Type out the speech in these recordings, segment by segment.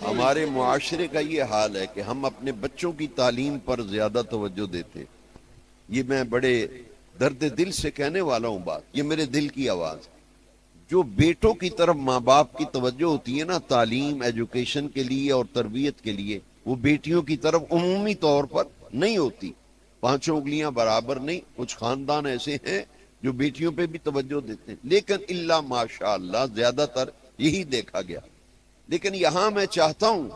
ہمارے معاشرے کا یہ حال ہے کہ ہم اپنے بچوں کی تعلیم پر زیادہ توجہ دیتے. یہ میں بڑے درد دل سے کہنے والا ہوں بات، یہ میرے دل کی آواز. جو بیٹوں کی طرف ماں باپ کی توجہ ہوتی ہے نا تعلیم ایجوکیشن کے لیے اور تربیت کے لیے، وہ بیٹیوں کی طرف عمومی طور پر نہیں ہوتی. پانچوں انگلیاں برابر نہیں. کچھ خاندان ایسے ہیں جو بیٹیوں پہ بھی توجہ دیتے ہیں، لیکن اللہ ماشاء اللہ زیادہ تر یہی دیکھا گیا. لیکن یہاں میں چاہتا ہوں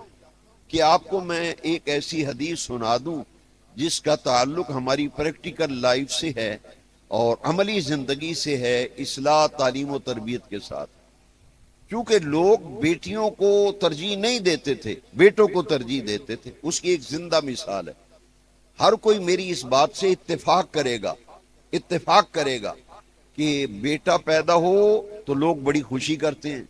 کہ آپ کو میں ایک ایسی حدیث سنا دوں جس کا تعلق ہماری پریکٹیکل لائف سے ہے اور عملی زندگی سے ہے، اصلاح تعلیم و تربیت کے ساتھ. کیونکہ لوگ بیٹیوں کو ترجیح نہیں دیتے تھے، بیٹوں کو ترجیح دیتے تھے. اس کی ایک زندہ مثال ہے. ہر کوئی میری اس بات سے اتفاق کرے گا کہ بیٹا پیدا ہو تو لوگ بڑی خوشی کرتے ہیں،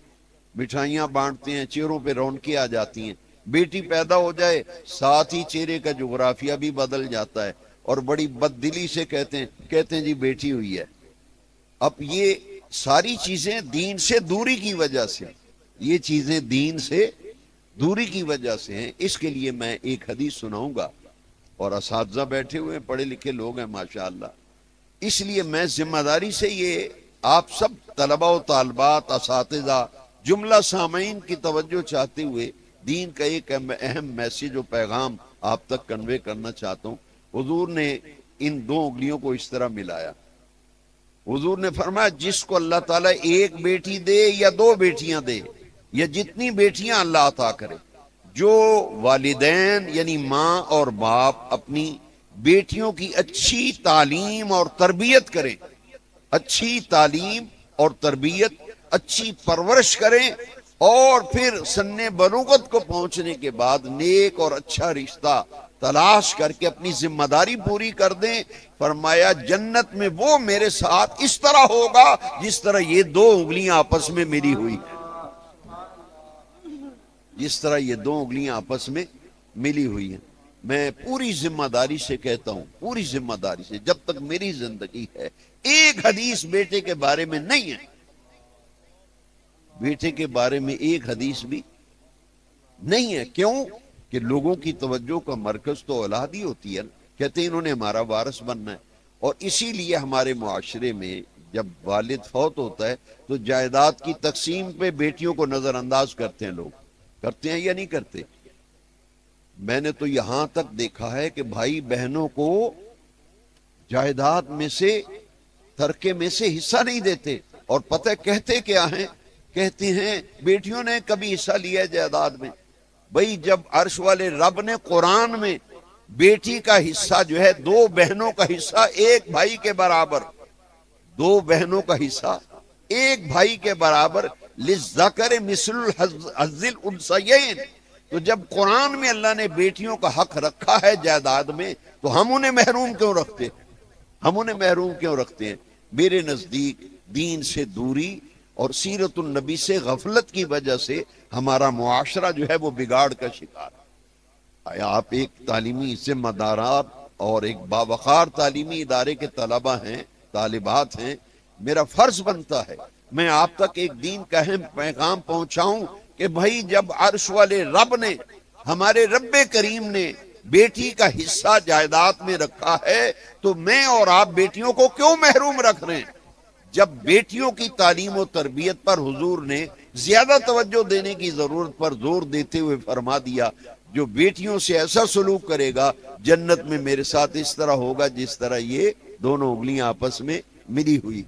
مٹھائیاں بانٹتے ہیں، چہروں پہ رونقیں آ جاتی ہیں. بیٹی پیدا ہو جائے ساتھ ہی چہرے کا جغرافیہ بھی بدل جاتا ہے اور بڑی بددلی سے کہتے ہیں جی بیٹی ہوئی ہے. اب یہ ساری چیزیں دین سے دوری کی وجہ سے، یہ چیزیں دین سے دوری کی وجہ سے ہیں. اس کے لیے میں ایک حدیث سناؤں گا، اور اساتذہ بیٹھے ہوئے پڑھے لکھے لوگ ہیں ماشاءاللہ. اس لیے میں ذمہ داری سے یہ آپ سب طلبہ و طالبات، اساتذہ، جملہ سامعین کی توجہ چاہتے ہوئے دین کا ایک اہم میسیج و پیغام آپ تک کنوے کرنا چاہتا ہوں. حضور نے ان دو انگلیوں کو اس طرح ملایا. حضور نے فرمایا جس کو اللہ تعالیٰ ایک بیٹی دے یا دو بیٹیاں دے یا جتنی بیٹیاں اللہ عطا کرے، جو والدین یعنی ماں اور باپ اپنی بیٹیوں کی اچھی تعلیم اور تربیت کریں، اچھی تعلیم اور تربیت، اچھی پرورش کریں، اور پھر سن بلوغت کو پہنچنے کے بعد نیک اور اچھا رشتہ تلاش کر کے اپنی ذمہ داری پوری کر دیں. فرمایا جنت میں وہ میرے ساتھ اس طرح ہوگا جس طرح یہ دو انگلیاں آپس میں ملی ہوئی، جس طرح یہ دو انگلیاں آپس میں ملی ہوئی ہیں. میں پوری ذمہ داری سے کہتا ہوں، پوری ذمہ داری سے، جب تک میری زندگی ہے ایک حدیث بیٹے کے بارے میں نہیں ہے، بیٹے کے بارے میں ایک حدیث بھی نہیں ہے. کیوں کہ لوگوں کی توجہ کا مرکز تو اولاد ہی ہوتی ہے. کہتے ہیں انہوں نے ہمارا وارث بننا ہے. اور اسی لیے ہمارے معاشرے میں جب والد فوت ہوتا ہے تو جائیداد کی تقسیم پہ بیٹیوں کو نظر انداز کرتے ہیں. لوگ کرتے ہیں یا نہیں کرتے؟ میں نے تو یہاں تک دیکھا ہے کہ بھائی بہنوں کو جائیداد میں سے، ترکے میں سے حصہ نہیں دیتے. اور پتہ کہتے کیا ہیں؟ کہتے ہیں بیٹیوں نے کبھی حصہ لیا ہے جائیداد میں؟ بھئی جب عرش والے رب نے قرآن میں بیٹی کا حصہ جو ہے، دو بہنوں کا حصہ ایک بھائی کے برابر، دو بہنوں کا حصہ ایک بھائی کے برابر، للذکر مثل حظ الانثیین. تو جب قرآن میں اللہ نے بیٹیوں کا حق رکھا ہے جائیداد میں تو ہم انہیں محروم کیوں رکھتے؟ ہم انہیں محروم کیوں رکھتے ہیں؟ میرے نزدیک دین سے دوری اور سیرت النبی سے غفلت کی وجہ سے ہمارا معاشرہ جو ہے وہ بگاڑ کا شکار ہے. آپ ایک تعلیمی ذمہ دارات اور ایک باوقار تعلیمی ادارے کے طلبہ ہیں، طالبات ہیں. میرا فرض بنتا ہے میں آپ تک ایک دین کا اہم پیغام پہنچاؤں کہ بھائی جب عرش والے رب نے، ہمارے رب کریم نے بیٹی کا حصہ جائیداد میں رکھا ہے تو میں اور آپ بیٹیوں کو کیوں محروم رکھ رہے ہیں؟ جب بیٹیوں کی تعلیم و تربیت پر حضور نے زیادہ توجہ دینے کی ضرورت پر زور دیتے ہوئے فرما دیا جو بیٹیوں سے ایسا سلوک کرے گا جنت میں میرے ساتھ اس طرح ہوگا جس طرح یہ دونوں انگلیاں آپس میں ملی ہوئی.